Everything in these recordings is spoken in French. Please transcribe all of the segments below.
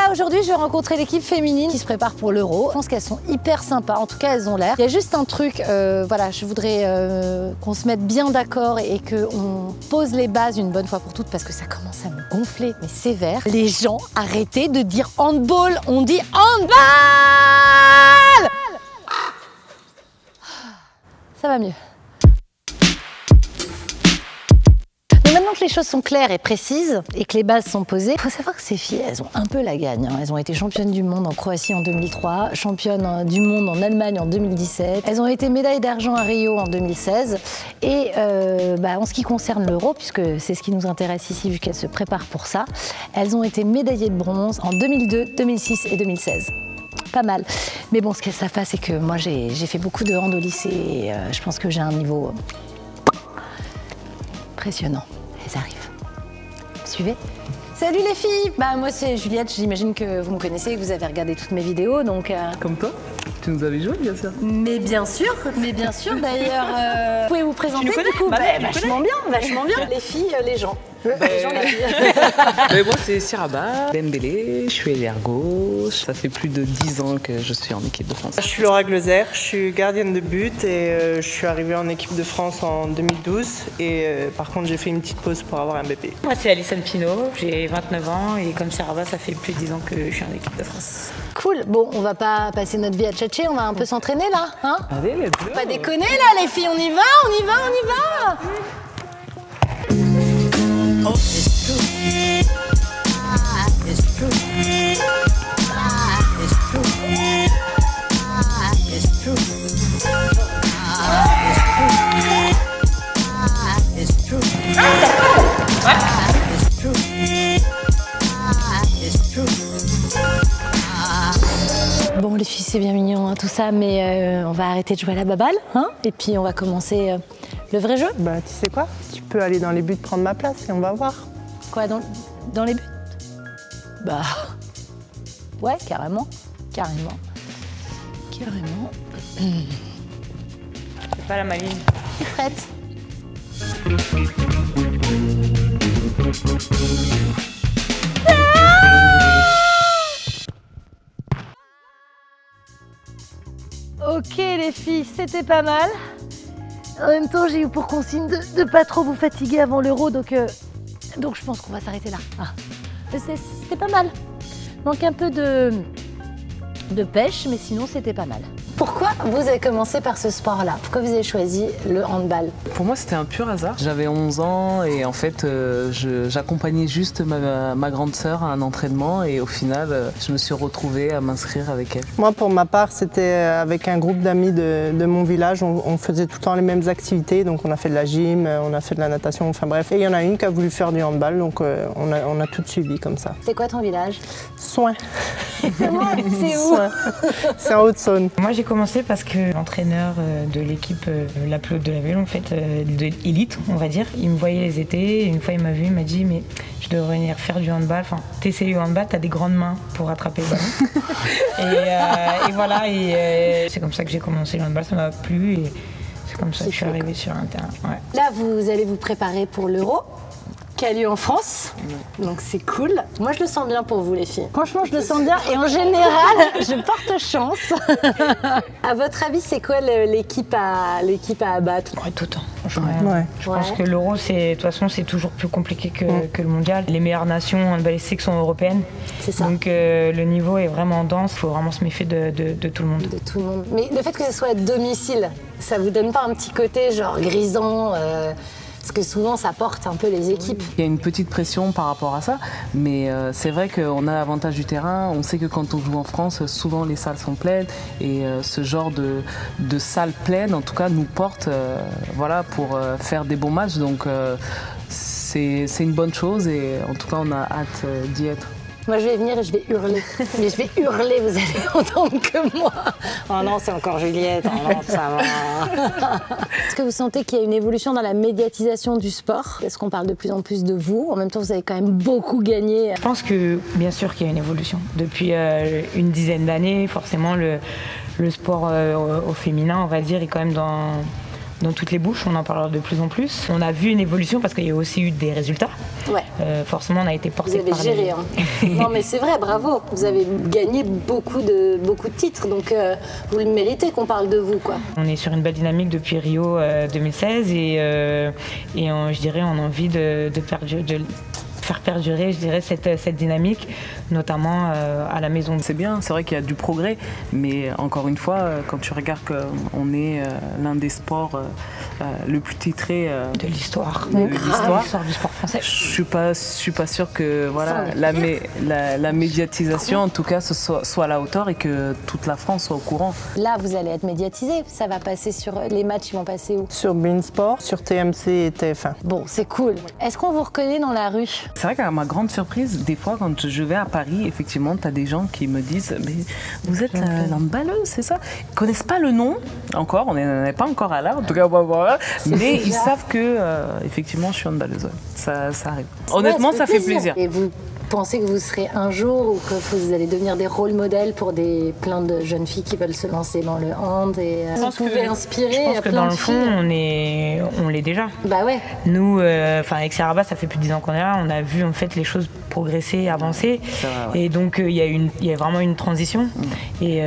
Là aujourd'hui je vais rencontrer l'équipe féminine qui se prépare pour l'Euro. Je pense qu'elles sont hyper sympas, en tout cas elles ont l'air. Il y a juste un truc, voilà, je voudrais qu'on se mette bien d'accord et qu'on pose les bases une bonne fois pour toutes parce que ça commence à me gonfler, mais sévère. Les gens, arrêtez de dire handball, on dit handball. Ça va mieux. Maintenant que les choses sont claires et précises et que les bases sont posées, il faut savoir que ces filles, elles ont un peu la gagne. Elles ont été championnes du monde en Croatie en 2003, championnes du monde en Allemagne en 2017. Elles ont été médailles d'argent à Rio en 2016. Et en ce qui concerne l'Euro, puisque c'est ce qui nous intéresse ici vu qu'elles se préparent pour ça, elles ont été médaillées de bronze en 2002, 2006 et 2016. Pas mal. Mais bon, ce qu'elles savent pas, c'est que moi j'ai fait beaucoup de hand au lycée et je pense que j'ai un niveau impressionnant. Elles arrivent. Suivez. Salut les filles. Moi c'est Juliette, j'imagine que vous me connaissez, que vous avez regardé toutes mes vidéos, donc... Comme toi, tu nous avais joué bien sûr. Mais bien sûr d'ailleurs. Vous pouvez vous présenter du coup? Vachement bien. Les filles, les gens. Les gens, les filles. Moi c'est Siraba Dembélé, je suis ailière gauche. Ça fait plus de 10 ans que je suis en équipe de France. Je suis Laura Gloser, je suis gardienne de but et je suis arrivée en équipe de France en 2012 et par contre j'ai fait une petite pause pour avoir un bébé. Moi c'est Alison Pinault, j'ai 29 ans et comme Siraba ça fait plus de 10 ans que je suis en équipe de France. Cool, bon on va pas passer notre vie à tchatcher, on va un peu s'entraîner là, hein? Allez, let's go. Pas déconner là les filles, on y va. Oh, it's true. It's true. It's true. It's true. It's true. It's true. It's true. Bon les filles c'est bien mignon hein, tout ça, mais on va arrêter de jouer à la baballe, hein? Et puis on va commencer le vrai jeu. Tu sais quoi? Tu peux aller dans les buts prendre ma place et on va voir. Quoi, dans les buts? Ouais, carrément. C'est pas la maline. Prête? Ok les filles, c'était pas mal. En même temps, j'ai eu pour consigne de pas trop vous fatiguer avant l'Euro, donc je pense qu'on va s'arrêter là. C'était pas mal. Manque un peu de pêche, mais sinon c'était pas mal. Pourquoi vous avez commencé par ce sport-là? Pourquoi vous avez choisi le handball? Pour moi c'était un pur hasard. J'avais 11 ans et en fait j'accompagnais juste ma grande sœur à un entraînement et au final je me suis retrouvée à m'inscrire avec elle. Moi pour ma part c'était avec un groupe d'amis de mon village, on faisait tout le temps les mêmes activités, donc on a fait de la gym, on a fait de la natation, enfin bref. Et il y en a une qui a voulu faire du handball, donc on a tout suivi comme ça. C'est quoi ton village? Soin. C'est où? C'est en Haute-Saône. Moi j'ai commencé parce que l'entraîneur de l'équipe la plus haute de la ville, en fait, de élite, on va dire, il me voyait les étés, et une fois il m'a vu, il m'a dit mais je devrais venir faire du handball, enfin t'essayes le handball, t'as des grandes mains pour attraper le ballon. et voilà, et c'est comme ça que j'ai commencé le handball, ça m'a plu et c'est comme ça que je suis arrivée sur un terrain. Ouais. Là vous allez vous préparer pour l'Euro qui a lieu en France, donc c'est cool. Moi je le sens bien pour vous les filles. Franchement je le sens bien et en général je porte chance. À votre avis c'est quoi l'équipe à abattre? Ouais, tout le temps, franchement. Ouais. Je pense que l'Euro, de toute façon, c'est toujours plus compliqué que le mondial. Les meilleures nations handballistiques sont européennes. C'est ça. Donc le niveau est vraiment dense, il faut vraiment se méfier de tout le monde. De tout le monde. Mais le fait que ce soit à domicile, ça vous donne pas un petit côté genre grisant parce que souvent ça porte un peu les équipes. Il y a une petite pression par rapport à ça, mais c'est vrai qu'on a l'avantage du terrain. On sait que quand on joue en France, souvent les salles sont pleines et ce genre de salles pleines, en tout cas, nous porte voilà, pour faire des bons matchs. Donc c'est une bonne chose et en tout cas on a hâte d'y être. Moi, je vais venir et je vais hurler. Mais je vais hurler, vous allez entendre que moi. Oh non, c'est encore Juliette. Oh non, ça va. Est-ce que vous sentez qu'il y a une évolution dans la médiatisation du sport? Est-ce qu'on parle de plus en plus de vous? En même temps, vous avez quand même beaucoup gagné. Je pense que, bien sûr, qu'il y a une évolution. Depuis une dizaine d'années, forcément, le sport au féminin, on va dire, est quand même dans toutes les bouches, on en parlera de plus en plus. On a vu une évolution parce qu'il y a aussi eu des résultats. Ouais. Forcément, on a été porté Vous avez par géré. Non, mais c'est vrai, bravo. Vous avez gagné beaucoup de titres, donc vous le méritez qu'on parle de vous, quoi. On est sur une belle dynamique depuis Rio 2016 et je dirais on a envie de faire perdurer, je dirais, cette dynamique, notamment à la maison. C'est bien, c'est vrai qu'il y a du progrès, mais encore une fois, quand tu regardes qu'on est l'un des sports le plus titré De l'histoire. de l'histoire, L'histoire du sport français. je suis pas sûre que voilà, Ça, on est la médiatisation, en tout cas, soit à la hauteur et que toute la France soit au courant. Là, vous allez être médiatisé. Ça va passer sur les matchs, ils vont passer où? Sur Beansport, sur TMC et TF1. Bon, c'est cool. Est-ce qu'on vous reconnaît dans la rue? C'est vrai qu'à ma grande surprise, des fois, quand je vais à Paris, effectivement, tu as des gens qui me disent « Mais vous êtes l'handballeuse, c'est ça ?» Ils ne connaissent pas le nom, encore, on n'en est pas encore à là, en tout cas, voilà, mais ils savent que, effectivement, je suis handballeuse. Ouais. Ça arrive. Honnêtement, ça fait plaisir. Et vous pensez que vous serez un jour ou que vous allez devenir des rôles modèles pour plein de jeunes filles qui veulent se lancer dans le hand et vous pouvez inspirer Je pense que plein dans de le fond, filles. on l'est déjà. Bah ouais. Nous, avec Sarah Bas, ça fait plus de 10 ans qu'on est là, on a vu en fait les choses progresser, avancer, vrai, ouais. et donc il y a vraiment une transition. Et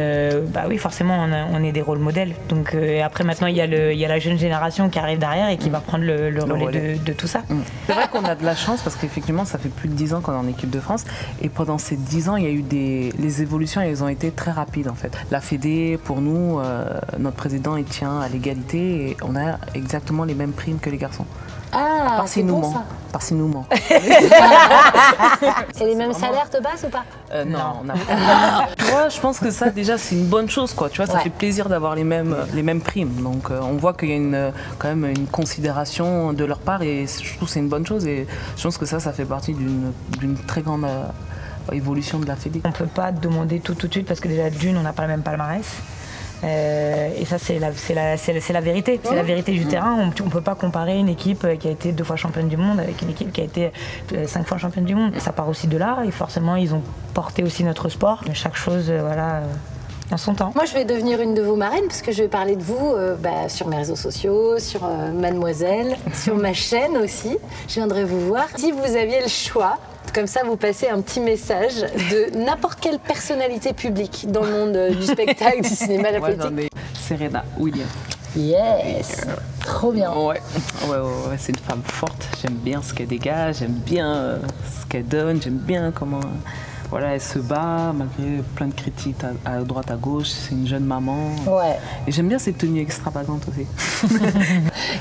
bah oui, forcément, on est des rôles modèles. Donc après, maintenant, il y a la jeune génération qui arrive derrière et qui va prendre le relais de tout ça. C'est vrai qu'on a de la chance parce qu'effectivement, ça fait plus de 10 ans qu'on est en équipe de France. Et pendant ces 10 ans, il y a eu les évolutions, elles ont été très rapides en fait. La Fédé, pour nous, notre président, il tient à l'égalité et on a exactement les mêmes primes que les garçons. Ah, c'est bon ça. Par-ci nous ment. Et les mêmes salaires te passent ou pas? Non, on n'a pas. Tu vois, je pense que ça, déjà, c'est une bonne chose, quoi. Tu vois, ça Ouais. fait plaisir d'avoir les mêmes primes. Donc, on voit qu'il y a quand même une considération de leur part et je trouve que c'est une bonne chose. Et je pense que ça fait partie d'une très grande évolution de la Fédé. On ne peut pas demander tout de suite parce que déjà d'une, on n'a pas le même palmarès. Et ça, c'est la vérité. C'est la vérité du terrain. On ne peut pas comparer une équipe qui a été 2 fois championne du monde avec une équipe qui a été 5 fois championne du monde. Ça part aussi de là et forcément, ils ont porté aussi notre sport. Chaque chose, voilà, en son temps. Moi, je vais devenir une de vos marraines parce que je vais parler de vous sur mes réseaux sociaux, sur Mademoiselle, sur ma chaîne aussi. Je viendrai vous voir. Si vous aviez le choix, comme ça, vous passez un petit message de n'importe quelle personnalité publique dans le monde du spectacle, du cinéma, de la Ouais, politique. Serena Williams. Yes, trop bien. Ouais, c'est une femme forte. J'aime bien ce qu'elle dégage, j'aime bien ce qu'elle donne, j'aime bien comment voilà, elle se bat malgré plein de critiques à droite, à gauche. C'est une jeune maman. Ouais. Et j'aime bien ses tenues extravagantes aussi.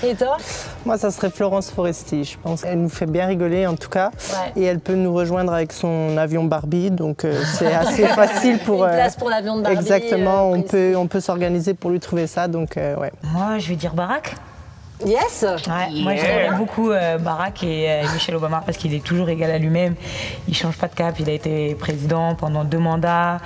Et toi? Moi, ça serait Florence Foresti, je pense. Elle nous fait bien rigoler, en tout cas. Ouais. Et elle peut nous rejoindre avec son avion Barbie, donc c'est assez facile pour... Une place pour l'avion de Barbie. Exactement, précis. on peut s'organiser pour lui trouver ça, donc ouais. Moi, je vais dire Barack. Yes. Ouais, moi j'aime beaucoup Barack et Michelle Obama parce qu'il est toujours égal à lui-même. Il change pas de cap. Il a été président pendant 2 mandats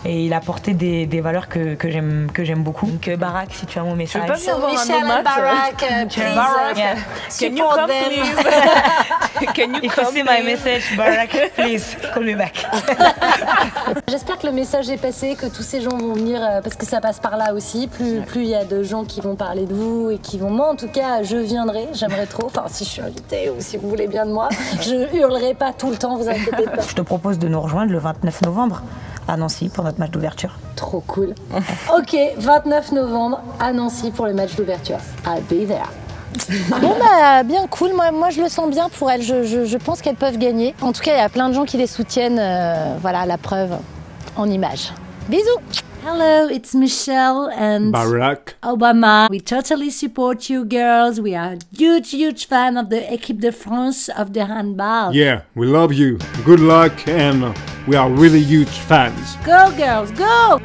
et il a porté des valeurs que j'aime beaucoup. Donc Barack, si tu as mon message. pas venir voir un Michelle autre match, and Barack, please, Barack, Yeah. Can you support come them. please? Can you If you come see my please? message, Barack, please call me back. J'espère que le message est passé, que tous ces gens vont venir, parce que ça passe par là aussi. Plus il y a de gens qui vont parler de vous et qui vont... Moi, en tout cas, je viendrai, j'aimerais trop. Enfin, si je suis invitée ou si vous voulez bien de moi, je hurlerai pas tout le temps, vous inquiétez pas. Je te propose de nous rejoindre le 29 novembre à Nancy pour notre match d'ouverture. Trop cool. Ok, 29 novembre à Nancy pour le match d'ouverture. I'll be there. Bon bah bien cool, moi je le sens bien pour elles, je pense qu'elles peuvent gagner. En tout cas il y a plein de gens qui les soutiennent, voilà la preuve en images. Bisous. Hello, it's Michelle and Barack. Obama. We totally support you girls. We are huge fan of the Équipe de France of the handball. Yeah, we love you. Good luck, and we are really huge fans. Go girls, go!